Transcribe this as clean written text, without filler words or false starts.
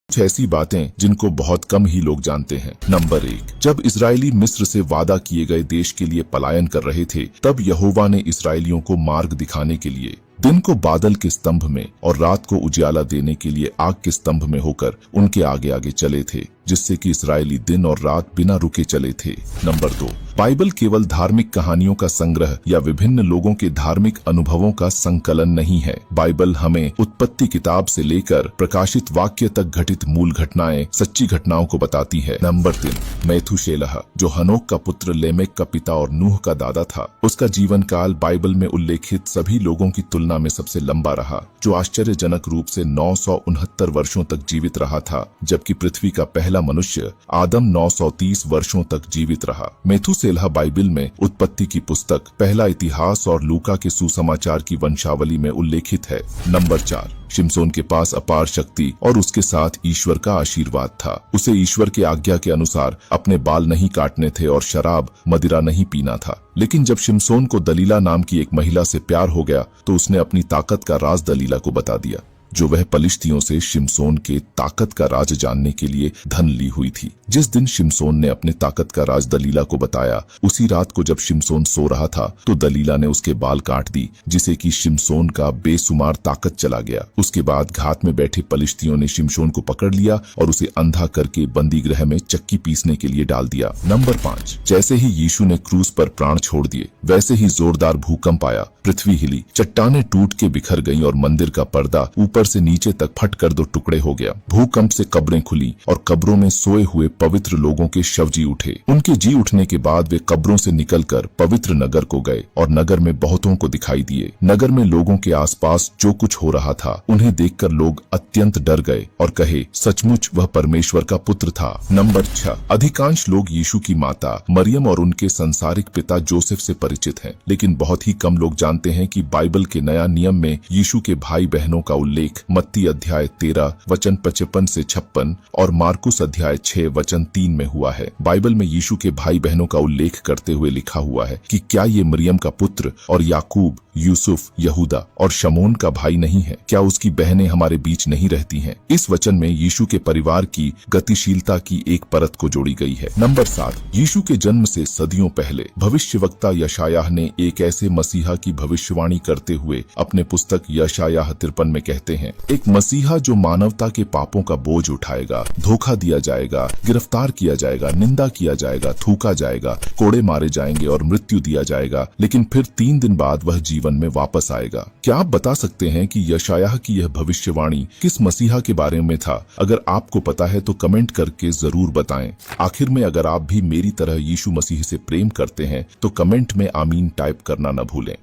कुछ ऐसी बातें जिनको बहुत कम ही लोग जानते हैं। नंबर 1, जब इजरायली मिस्र से वादा किए गए देश के लिए पलायन कर रहे थे, तब यहोवा ने इजरायलियों को मार्ग दिखाने के लिए दिन को बादल के स्तंभ में और रात को उजियाला देने के लिए आग के स्तंभ में होकर उनके आगे आगे चले थे, जिससे कि इस्राएली दिन और रात बिना रुके चले थे। नंबर 2, बाइबल केवल धार्मिक कहानियों का संग्रह या विभिन्न लोगों के धार्मिक अनुभवों का संकलन नहीं है। बाइबल हमें उत्पत्ति किताब से लेकर प्रकाशित वाक्य तक घटित मूल घटनाएं, सच्ची घटनाओं को बताती है। नंबर 3, मैथुशेलह, जो हनोक का पुत्र लेमेक का पिता और नूह का दादा था, उसका जीवन काल बाइबल में उल्लेखित सभी लोगों की तुलना में सबसे लंबा रहा, जो आश्चर्यजनक रूप से 969 वर्षों तक जीवित रहा था, जबकि पृथ्वी का पहला मनुष्य आदम 930 वर्षों तक जीवित रहा। मेथुसेलह बाइबल में उत्पत्ति की पुस्तक, पहला इतिहास और लूका के सुसमाचार की वंशावली में उल्लेखित है। नंबर 4, शिमशोन के पास अपार शक्ति और उसके साथ ईश्वर का आशीर्वाद था। उसे ईश्वर के आज्ञा के अनुसार अपने बाल नहीं काटने थे और शराब मदिरा नहीं पीना था। लेकिन जब शिमशोन को दलीला नाम की एक महिला से प्यार हो गया, तो उसने अपनी ताकत का राज दलीला को बता दिया, जो वह पलिश्तियों से शिमशोन के ताकत का राज जानने के लिए धन ली हुई थी। जिस दिन शिमशोन ने अपने ताकत का राज दलीला को बताया, उसी रात को जब शिमशोन सो रहा था, तो दलीला ने उसके बाल काट दी, जिसे कि शिमशोन का बेसुमार ताकत चला गया। उसके बाद घात में बैठे पलिश्तियों ने शिमशोन को पकड़ लिया और उसे अंधा करके बंदी गृह में चक्की पीसने के लिए डाल दिया। नंबर 5, जैसे ही यीशु ने क्रूस पर प्राण छोड़ दिए, वैसे ही जोरदार भूकंप आया, पृथ्वी हिली, चट्टानें टूट के बिखर गईं और मंदिर का पर्दा ऊपर से नीचे तक फट कर 2 टुकड़े हो गया। भूकंप से कब्रें खुली और कब्रों में सोए हुए पवित्र लोगों के शव जी उठे। उनके जी उठने के बाद वे कब्रों से निकलकर पवित्र नगर को गए और नगर में बहुतों को दिखाई दिए। नगर में लोगों के आसपास जो कुछ हो रहा था, उन्हें देखकर लोग अत्यंत डर गए और कहे, सचमुच वह परमेश्वर का पुत्र था। नंबर 6, अधिकांश लोग यीशु की माता मरियम और उनके संसारिक पिता जोसेफ से परिचित हैं, लेकिन बहुत ही कम लोग जानते हैं कि बाइबल के नया नियम में यीशु के भाई बहनों का उल्लेख मत्ती अध्याय 13 वचन 55 से 56 और मार्कुस अध्याय 6 वचन 3 में हुआ है। बाइबल में यीशु के भाई बहनों का उल्लेख करते हुए लिखा हुआ है कि क्या ये मरियम का पुत्र और याकूब, यूसुफ, यहूदा और शमोन का भाई नहीं है? क्या उसकी बहनें हमारे बीच नहीं रहती हैं? इस वचन में यीशु के परिवार की गतिशीलता की एक परत को जोड़ी गई है। नंबर 7, यीशु के जन्म से सदियों पहले भविष्यवक्ता यशायाह ने एक ऐसे मसीहा की भविष्यवाणी करते हुए अपने पुस्तक यशायाह 53 में कहते हैं, एक मसीहा जो मानवता के पापों का बोझ उठाएगा, धोखा दिया जाएगा, गिरफ्तार किया जाएगा, निंदा किया जाएगा, थूका जाएगा, कोड़े मारे जाएंगे और मृत्यु दिया जाएगा, लेकिन फिर 3 दिन बाद वह जीवन में वापस आएगा। क्या आप बता सकते हैं कि यशायाह की यह भविष्यवाणी किस मसीहा के बारे में था? अगर आपको पता है तो कमेंट करके जरूर बताएं। आखिर में अगर आप भी मेरी तरह यीशु मसीह से प्रेम करते हैं तो कमेंट में आमीन टाइप करना न भूलें।